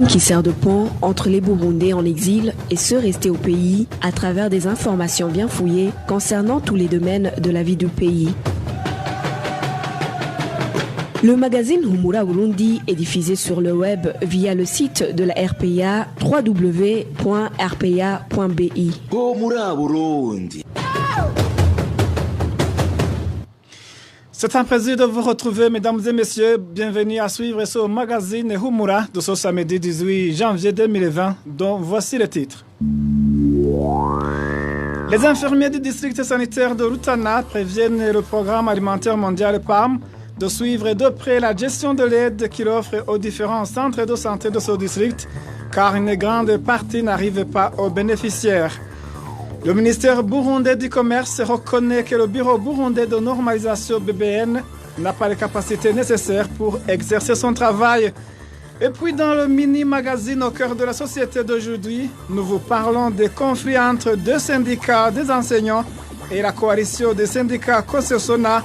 qui sert de pont entre les Burundais en exil et ceux restés au pays à travers des informations bien fouillées concernant tous les domaines de la vie du pays. Le magazine Humura Burundi est diffusé sur le web via le site de la RPA www.rpa.bi. Humura Burundi. C'est un plaisir de vous retrouver, mesdames et messieurs. Bienvenue à suivre ce magazine Humura de ce samedi 18 janvier 2020, dont voici les titres. Les infirmiers du district sanitaire de Rutana préviennent le programme alimentaire mondial PAM de suivre de près la gestion de l'aide qu'il offre aux différents centres de santé de ce district, car une grande partie n'arrive pas aux bénéficiaires. Le ministère burundais du Commerce reconnaît que le Bureau burundais de normalisation BBN n'a pas les capacités nécessaires pour exercer son travail. Et puis dans le mini-magazine au cœur de la société d'aujourd'hui, nous vous parlons des conflits entre deux syndicats des enseignants et la coalition des syndicats Kosesona,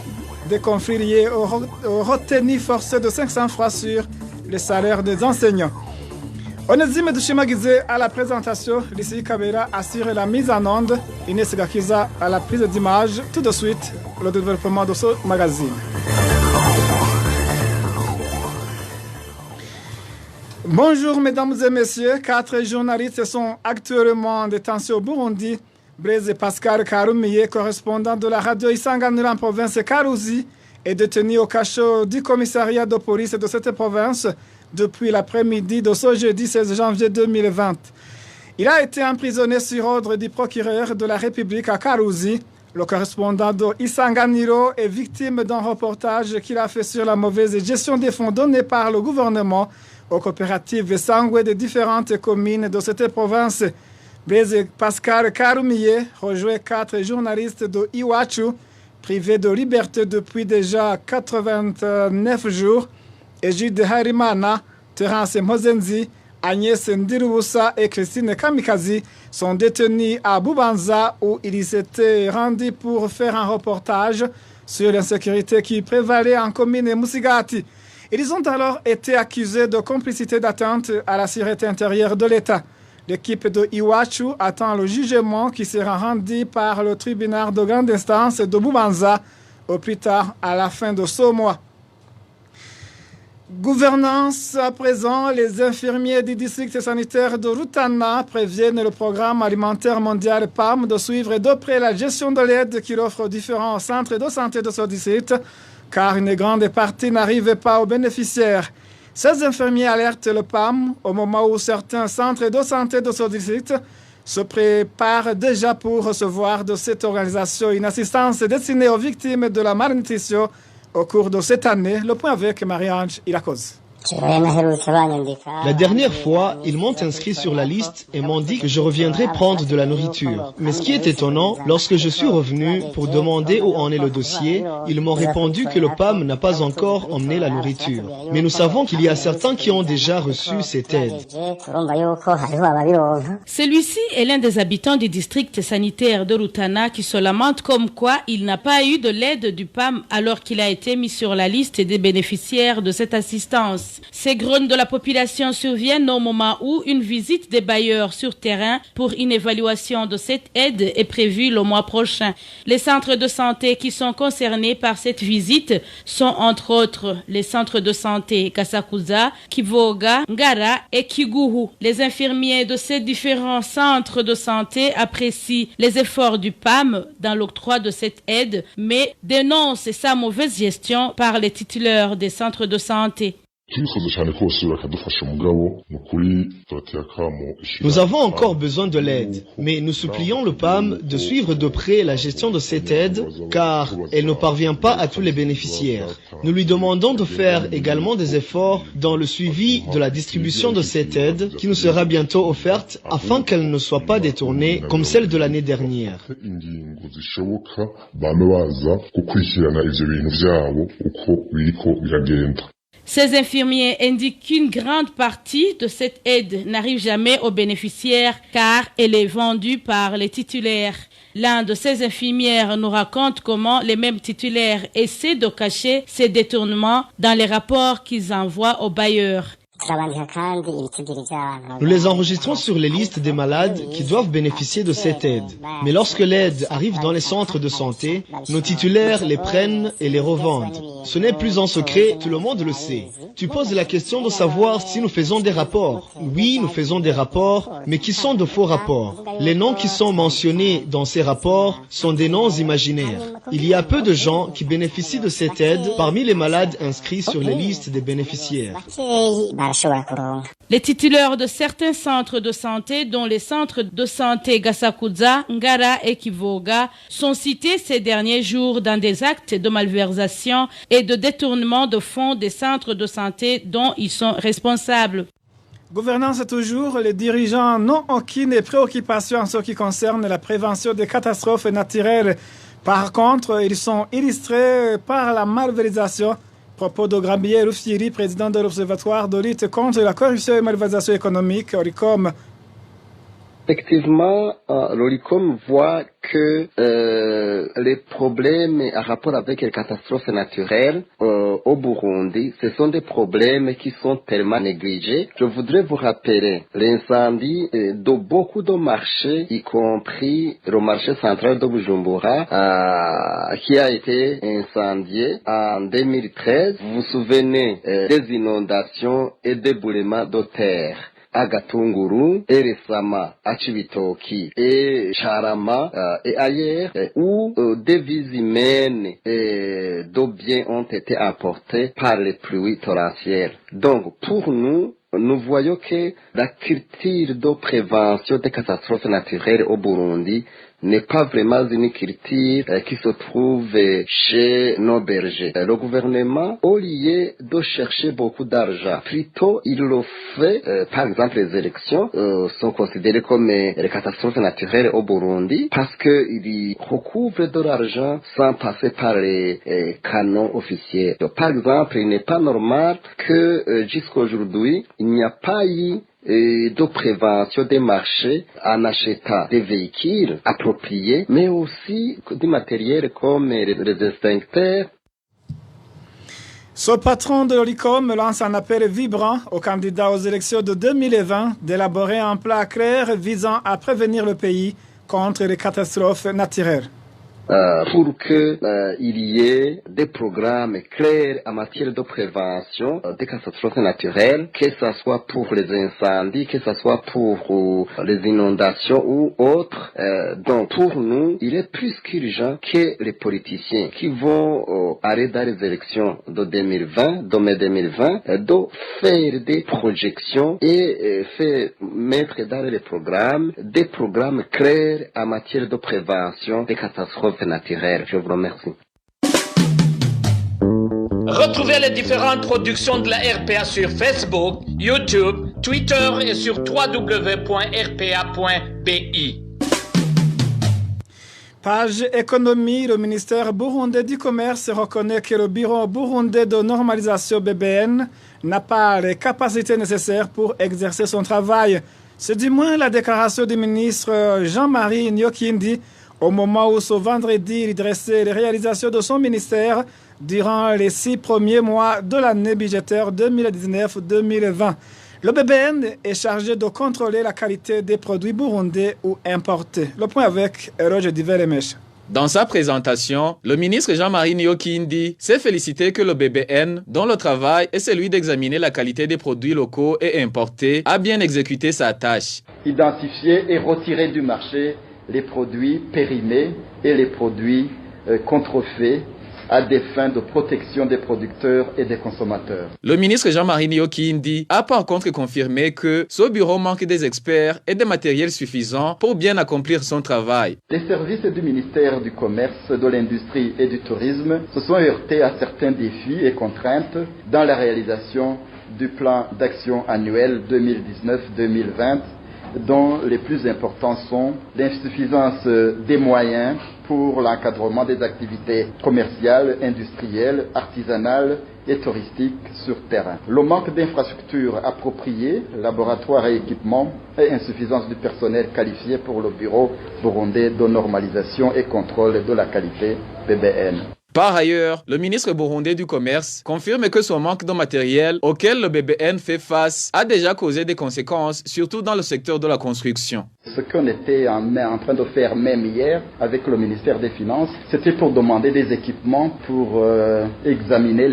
des conflits liés aux retenues forcées de 500 francs sur les salaires des enseignants. Onésime Dushimagizé à la présentation, Lissi Kabera assure la mise en onde, Inès Gakiza à la prise d'image. Tout de suite, le développement de ce magazine. Bonjour mesdames et messieurs, 4 journalistes sont actuellement en détention au Burundi. Blaise Pascal Karumiye, correspondant de la radio Isanganiro en province Karuzi, est détenu au cachot du commissariat de police de cette province depuis l'après-midi de ce jeudi 16 janvier 2020. Il a été emprisonné sur ordre du procureur de la République à Karuzi. Le correspondant de Isanganiro est victime d'un reportage qu'il a fait sur la mauvaise gestion des fonds donnés par le gouvernement aux coopératives sanguines des différentes communes de cette province. Blaise Pascal Karumiye rejoint 4 journalistes de Iwachu, privés de liberté depuis déjà 89 jours. Egide Harimana, Terence Mozenzi, Agnès Ndirubusa et Christine Kamikazi sont détenus à Bubanza où ils s'étaient rendus pour faire un reportage sur l'insécurité qui prévalait en commune Musigati. Ils ont alors été accusés de complicité d'atteinte à la sûreté intérieure de l'État. L'équipe de Iwachu attend le jugement qui sera rendu par le tribunal de grande instance de Bubanza au plus tard à la fin de ce mois. Gouvernance à présent, les infirmiers du district sanitaire de Rutana préviennent le programme alimentaire mondial PAM de suivre de près la gestion de l'aide qu'il offre aux différents centres de santé de ce district, car une grande partie n'arrive pas aux bénéficiaires. Ces infirmiers alertent le PAM au moment où certains centres de santé de ce district se préparent déjà pour recevoir de cette organisation une assistance destinée aux victimes de la malnutrition au cours de cette année. Le point avec Marie-Ange Ilakoz. La dernière fois, ils m'ont inscrit sur la liste et m'ont dit que je reviendrais prendre de la nourriture. Mais ce qui est étonnant, lorsque je suis revenu pour demander où en est le dossier, ils m'ont répondu que le PAM n'a pas encore emmené la nourriture. Mais nous savons qu'il y a certains qui ont déjà reçu cette aide. Celui-ci est l'un des habitants du district sanitaire de Rutana qui se lamente comme quoi il n'a pas eu de l'aide du PAM alors qu'il a été mis sur la liste des bénéficiaires de cette assistance. Ces grogne de la population surviennent au moment où une visite des bailleurs sur terrain pour une évaluation de cette aide est prévue le mois prochain. Les centres de santé qui sont concernés par cette visite sont entre autres les centres de santé Kasakuza, Kivoga, Ngara et Kiguhu. Les infirmiers de ces différents centres de santé apprécient les efforts du PAM dans l'octroi de cette aide, mais dénoncent sa mauvaise gestion par les titulaires des centres de santé. Nous avons encore besoin de l'aide, mais nous supplions le PAM de suivre de près la gestion de cette aide, car elle ne parvient pas à tous les bénéficiaires. Nous lui demandons de faire également des efforts dans le suivi de la distribution de cette aide, qui nous sera bientôt offerte, afin qu'elle ne soit pas détournée comme celle de l'année dernière. Ces infirmiers indiquent qu'une grande partie de cette aide n'arrive jamais aux bénéficiaires car elle est vendue par les titulaires. L'un de ces infirmières nous raconte comment les mêmes titulaires essaient de cacher ces détournements dans les rapports qu'ils envoient aux bailleurs. Nous les enregistrons sur les listes des malades qui doivent bénéficier de cette aide. Mais lorsque l'aide arrive dans les centres de santé, nos titulaires les prennent et les revendent. Ce n'est plus en secret, tout le monde le sait. Tu poses la question de savoir si nous faisons des rapports. Oui, nous faisons des rapports, mais qui sont de faux rapports. Les noms qui sont mentionnés dans ces rapports sont des noms imaginaires. Il y a peu de gens qui bénéficient de cette aide parmi les malades inscrits sur les listes des bénéficiaires. Les titulaires de certains centres de santé, dont les centres de santé Gasakuza, Ngara et Kivoga, sont cités ces derniers jours dans des actes de malversation et de détournement de fonds des centres de santé dont ils sont responsables. Gouvernance toujours, les dirigeants n'ont aucune préoccupation en ce qui concerne la prévention des catastrophes naturelles. Par contre, ils sont illustrés par la malversation. Propos de Grabier Rufsiri, président de l'Observatoire de lutte contre la corruption et malversation économique, Oricom. Effectivement, l'Oricom voit que les problèmes en rapport avec les catastrophes naturelles au Burundi, ce sont des problèmes qui sont tellement négligés. Je voudrais vous rappeler l'incendie de beaucoup de marchés, y compris le marché central de Bujumbura, qui a été incendié en 2013. Vous vous souvenez des inondations et des boulements de terre à Gatunguru, et récemment à Chibitoki et Charama et ailleurs, où des vies humaines et de biens ont été emportés par les pluies torrentielles. Donc pour nous, nous voyons que la culture de prévention des catastrophes naturelles au Burundi n'est pas vraiment une culture qui se trouve chez nos bergers. Le gouvernement, au lieu de chercher beaucoup d'argent, plutôt il le fait, par exemple les élections sont considérées comme les catastrophes naturelles au Burundi parce qu'ils recouvrent de l'argent sans passer par les canaux officiels. Donc, par exemple, il n'est pas normal que jusqu'à aujourd'hui, il n'y a pas eu de prévention des marchés en achetant des véhicules appropriés, mais aussi du matériel comme les extincteurs. Ce patron de l'Oricom lance un appel vibrant aux candidats aux élections de 2020 d'élaborer un plan clair visant à prévenir le pays contre les catastrophes naturelles. Pour que il y ait des programmes clairs en matière de prévention des catastrophes naturelles, que ce soit pour les incendies, que ce soit pour les inondations ou autres. Donc pour nous, il est plus qu'urgent que les politiciens qui vont aller dans les élections de 2020, de mai 2020, de faire des projections et mettre dans les programmes des programmes clairs en matière de prévention des catastrophes naturelles. Je vous remercie. Retrouvez les différentes productions de la RPA sur Facebook, YouTube, Twitter et sur www.rpa.bi. Page économie, le ministère burundais du Commerce reconnaît que le Bureau burundais de normalisation BBN n'a pas les capacités nécessaires pour exercer son travail. C'est du moins la déclaration du ministre Jean-Marie Nyokindi au moment où ce vendredi il dressait les réalisations de son ministère durant les 6 premiers mois de l'année budgétaire 2019-2020. Le BBN est chargé de contrôler la qualité des produits burundais ou importés. Le point avec Roger Diveremèche. Dans sa présentation, le ministre Jean-Marie Nyokindi s'est félicité que le BBN, dont le travail est celui d'examiner la qualité des produits locaux et importés, a bien exécuté sa tâche. Identifier et retirer du marché les produits périmés et les produits contrefaits à des fins de protection des producteurs et des consommateurs. Le ministre Jean-Marie Nyokindi a par contre confirmé que ce bureau manque des experts et des matériels suffisants pour bien accomplir son travail. Les services du ministère du Commerce, de l'Industrie et du Tourisme se sont heurtés à certains défis et contraintes dans la réalisation du plan d'action annuel 2019-2020, dont les plus importants sont l'insuffisance des moyens pour l'encadrement des activités commerciales, industrielles, artisanales et touristiques sur terrain. Le manque d'infrastructures appropriées, laboratoires et équipements, et insuffisance du personnel qualifié pour le Bureau burundais de normalisation et contrôle de la qualité BBN. Par ailleurs, le ministre burundais du Commerce confirme que son manque de matériel auquel le BBN fait face a déjà causé des conséquences, surtout dans le secteur de la construction. Ce qu'on était en train de faire même hier avec le ministère des Finances, c'était pour demander des équipements pour examiner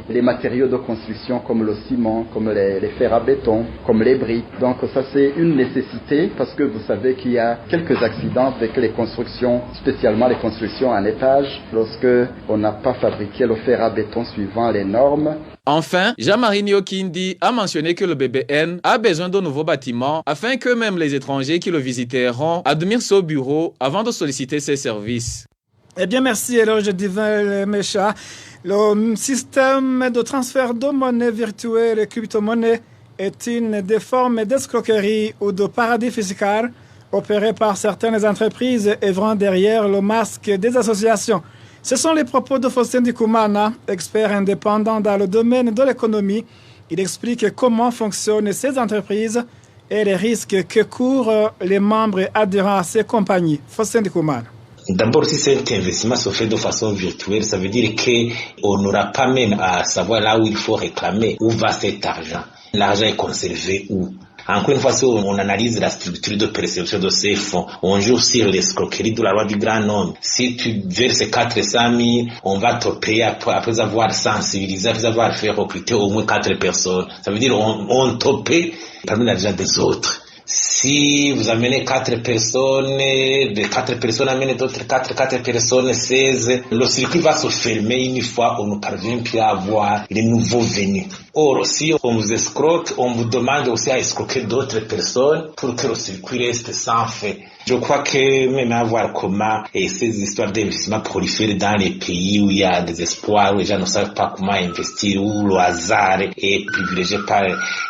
les matériaux de construction comme le ciment, comme les fers à béton, comme les briques. Donc ça c'est une nécessité parce que vous savez qu'il y a quelques accidents avec les constructions, spécialement les constructions en étage, lorsque on n'a pas fabriqué le fer à béton suivant les normes. Enfin, Jean-Marie Nyokindi a mentionné que le BBN a besoin de nouveaux bâtiments afin que même les étrangers qui le visiteront admirent ce bureau avant de solliciter ses services. Eh bien, merci Eloge Divin Mécha. Le système de transfert de monnaie virtuelle et crypto-monnaie est une des formes d'escroquerie ou de paradis fiscal opérées par certaines entreprises œuvrant derrière le masque des associations. Ce sont les propos de Faustin Ndikumana, expert indépendant dans le domaine de l'économie. Il explique comment fonctionnent ces entreprises et les risques que courent les membres adhérents à ces compagnies. Faustin Ndikumana. D'abord, si cet investissement se fait de façon virtuelle, ça veut dire qu'on n'aura pas même à savoir là où il faut réclamer, où va cet argent. L'argent est conservé où? Encore une fois, si on analyse la structure de perception de ces fonds, on joue sur l'escroquerie de la loi du grand nombre. Si tu verses 400 000, on va te payer après avoir sensibilisé, après avoir fait recruter au moins 4 personnes. Ça veut dire on te paye parmi l'argent des autres. Si vous amenez 4 personnes, de 4 personnes amènent d'autres 4 personnes, 16, le circuit va se fermer une fois on ne parvient plus à avoir les nouveaux venus. Or, si on vous escroque, on vous demande aussi à escroquer d'autres personnes pour que le circuit reste sans fin. Je crois que même à voir comment ces histoires d'investissement prolifèrent dans les pays où il y a des espoirs, où les gens ne savent pas comment investir, où le hasard est privilégié par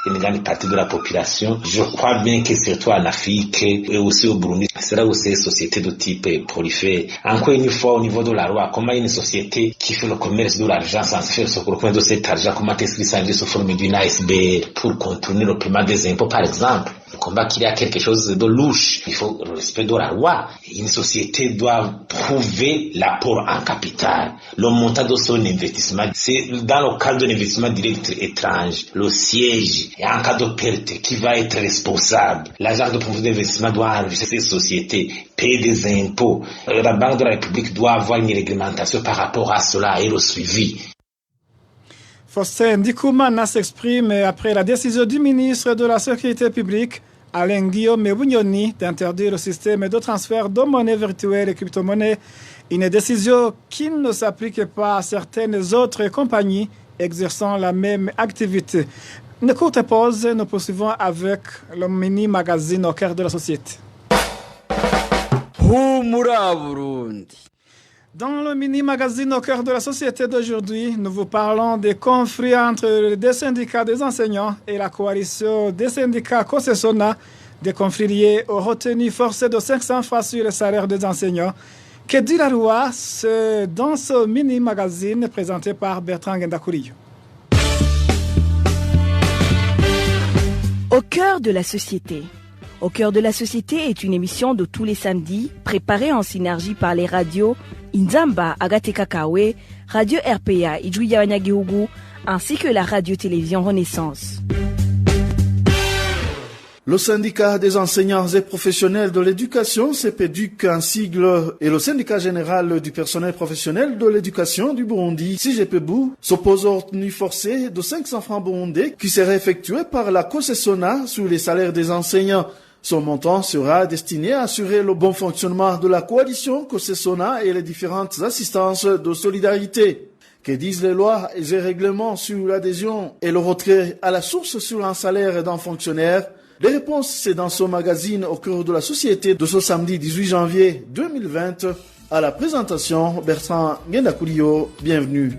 une grande partie de la population. Je crois bien que surtout en Afrique et aussi au Burundi, c'est là où ces sociétés de type prolifèrent. Encore une fois, au niveau de la loi, comment une société qui fait le commerce de l'argent sans faire ce commerce de cet argent, comment est-ce qu'il s'agit sous forme d'une ASBL pour contourner le paiement des impôts, par exemple? Combat qu'il y a quelque chose de louche. Il faut le respect de la loi. Une société doit prouver l'apport en capital, le montant de son investissement. C'est dans le cas d'un investissement direct étrange, le siège, et en cas de perte, qui va être responsable. L'agence de profit d'investissement doit enregistrer ces sociétés, payer des impôts. La Banque de la République doit avoir une réglementation par rapport à cela et le suivi. Faustin Ndikumana s'exprime après la décision du ministre de la Sécurité publique, Alain Guillaume Bunyoni, d'interdire le système de transfert de monnaie virtuelle et crypto-monnaie, une décision qui ne s'applique pas à certaines autres compagnies exerçant la même activité. Une courte pause, nous poursuivons avec le mini-magazine au cœur de la société. Dans le mini-magazine au cœur de la société d'aujourd'hui, nous vous parlons des conflits entre les syndicats des enseignants et la coalition des syndicats COSESONA, des conflits liés aux retenues forcées de 500 francs sur le salaire des enseignants. Que dit la loi? C'est dans ce mini-magazine présenté par Bertrand Ngendakuriyo. Au cœur de la société. Au cœur de la société est une émission de tous les samedis, préparée en synergie par les radios Inzamba Agateka Kawe, Radio RPA Ijuya Wanyagihugu, ainsi que la radio-télévision Renaissance. Le syndicat des enseignants et professionnels de l'éducation, CPEDUC, un sigle, et le syndicat général du personnel professionnel de l'éducation du Burundi, CGPBU, s'opposent aux retenues forcées de 500 francs burundais qui seraient effectuées par la COSESONA sur les salaires des enseignants. Son montant sera destiné à assurer le bon fonctionnement de la coalition COSESONA et les différentes assistances de solidarité. Que disent les lois et les règlements sur l'adhésion et le retrait à la source sur un salaire d'un fonctionnaire? Les réponses, c'est dans ce magazine au cœur de la société de ce samedi 18 janvier 2020. À la présentation, Bertrand Ngendakuriyo, bienvenue.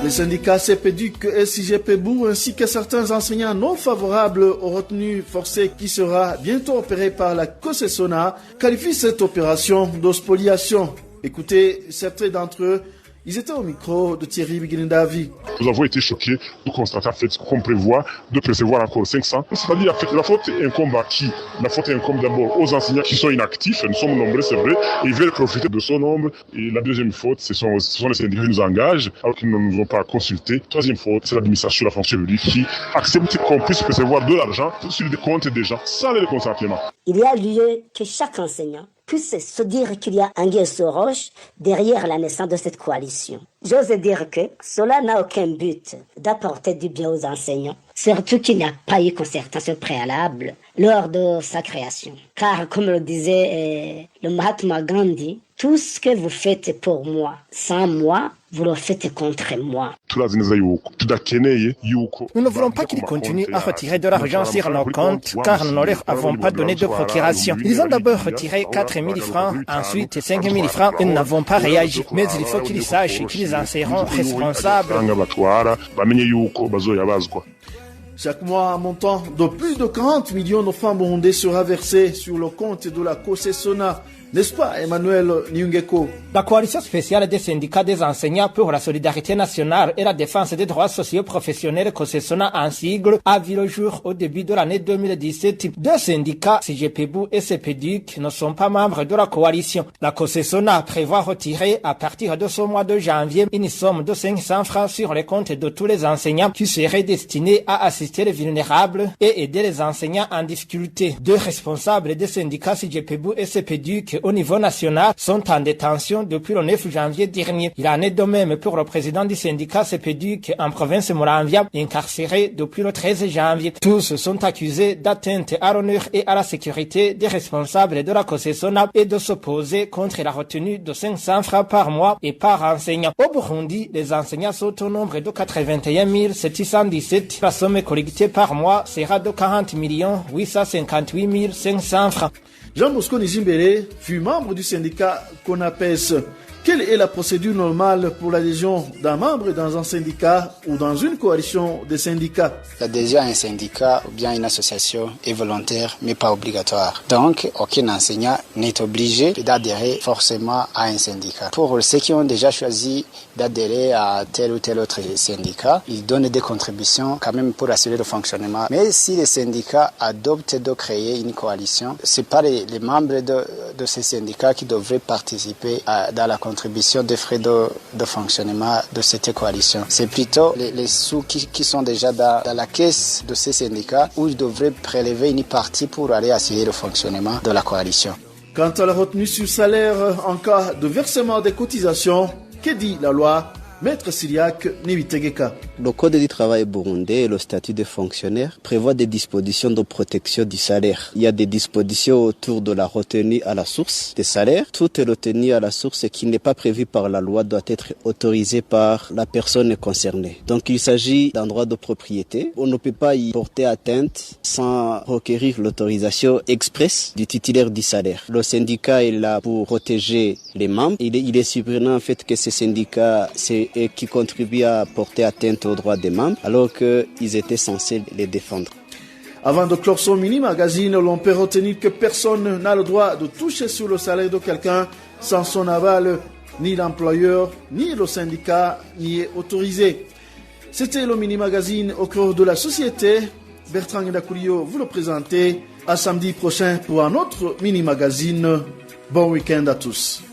Les syndicats CPEDUC et CGPBU ainsi que certains enseignants non favorables aux retenues forcées qui sera bientôt opérée par la COSESONA qualifient cette opération de spoliation. Écoutez, certains d'entre eux, ils étaient au micro de Thierry Biguilindavi. Nous avons été choqués de constater en fait qu'on prévoit de percevoir encore 500. C'est-à-dire en fait la faute incombe à qui? La faute incombe d'abord aux enseignants qui sont inactifs. Nous sommes nombreux, c'est vrai, et ils veulent profiter de ce nombre. Et la deuxième faute, ce sont les syndicats qui nous engagent alors qu'ils ne nous ont pas consultés. Troisième faute, c'est l'administration de la fonction publique qui accepte qu'on puisse percevoir de l'argent sur des comptes des gens sans le consentement. Il y a lieu que chaque enseignant puisse se dire qu'il y a un sur roche derrière la naissance de cette coalition. J'ose dire que cela n'a aucun but d'apporter du bien aux enseignants, surtout qu'il n'y a pas eu concertation préalable lors de sa création. Car, comme le disait le Mahatma Gandhi, tout ce que vous faites pour moi, sans moi, vous le faites contre moi. Nous ne voulons pas qu'ils continuent à retirer de l'argent sur nos comptes, car nous ne leur avons pas donné de procuration. Ils ont d'abord retiré 4 000 francs, ensuite 5 000 francs, et nous n'avons pas réagi. Mais il faut qu'ils sachent qu'ils en seront responsables. Chaque mois, un montant de plus de 40 millions de francs burundais sera versé sur le compte de la COSESONA. N'est-ce pas, Emmanuel Nyungeko? La coalition spéciale des syndicats des enseignants pour la solidarité nationale et la défense des droits sociaux professionnels COSESONA en sigle a vu le jour au début de l'année 2017. Deux syndicats, CGPBU et CPDUC, ne sont pas membres de la coalition. La COSESONA prévoit retirer à partir de ce mois de janvier une somme de 500 francs sur les comptes de tous les enseignants qui seraient destinés à assister les vulnérables et aider les enseignants en difficulté. Deux responsables des syndicats CGPBU et CPDUC au niveau national sont en détention depuis le 9 janvier dernier. Il en est de même pour le président du syndicat CPDUC en province Muramvya, incarcéré depuis le 13 janvier. Tous sont accusés d'atteinte à l'honneur et à la sécurité des responsables de la COSESONA et de s'opposer contre la retenue de 500 francs par mois et par enseignant. Au Burundi, les enseignants sont au nombre de 81 717. La somme collectée par mois sera de 40 858 500 francs. Jean Bosco Nizimbere fut membre du syndicat CONAPES. Quelle est la procédure normale pour l'adhésion d'un membre dans un syndicat ou dans une coalition de syndicats? L'adhésion à un syndicat ou bien une association est volontaire mais pas obligatoire. Donc, aucun enseignant n'est obligé d'adhérer forcément à un syndicat. Pour ceux qui ont déjà choisi d'adhérer à tel ou tel autre syndicat, ils donnent des contributions quand même pour assurer le fonctionnement. Mais si les syndicats adoptent de créer une coalition, c'est pas les membres de ces syndicats qui devraient participer dans la contribution des frais de fonctionnement de cette coalition. C'est plutôt les sous qui sont déjà dans la caisse de ces syndicats où ils devraient prélever une partie pour aller assurer le fonctionnement de la coalition. Quant à la retenue sur salaire en cas de versement des cotisations, que dit la loi? Maître Syriac Nibitegeka. Le Code du travail burundais et le statut des fonctionnaires prévoient des dispositions de protection du salaire. Il y a des dispositions autour de la retenue à la source des salaires. Toute retenue à la source qui n'est pas prévue par la loi doit être autorisée par la personne concernée. Donc il s'agit d'un droit de propriété. On ne peut pas y porter atteinte sans requérir l'autorisation expresse du titulaire du salaire. Le syndicat est là pour protéger les membres. Il est surprenant en fait que ces syndicats qui contribuent à porter atteinte aux droits des membres alors qu'ils étaient censés les défendre. Avant de clore son mini-magazine, l'on peut retenir que personne n'a le droit de toucher sur le salaire de quelqu'un sans son aval. Ni l'employeur, ni le syndicat n'y est autorisé. C'était le mini-magazine au cœur de la société. Bertrand Ndakurio vous le présentez. À samedi prochain pour un autre mini-magazine. Bon week-end à tous.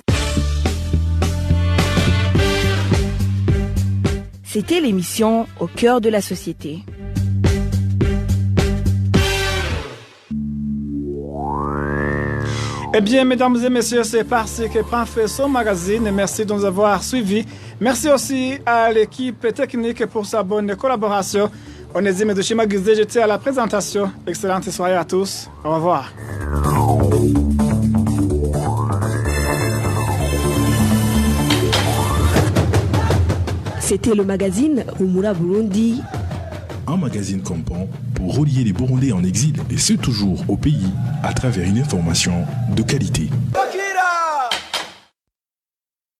C'était l'émission Au cœur de la société. Eh bien, mesdames et messieurs, c'est parti que prend fait son magazine. Merci de nous avoir suivis. Merci aussi à l'équipe technique pour sa bonne collaboration. Onésime de Chimagizé, j'étais à la présentation. Excellente soirée à tous. Au revoir. C'était le magazine Humura Burundi. Un magazine campant pour relier les Burundais en exil et ceux toujours au pays à travers une information de qualité.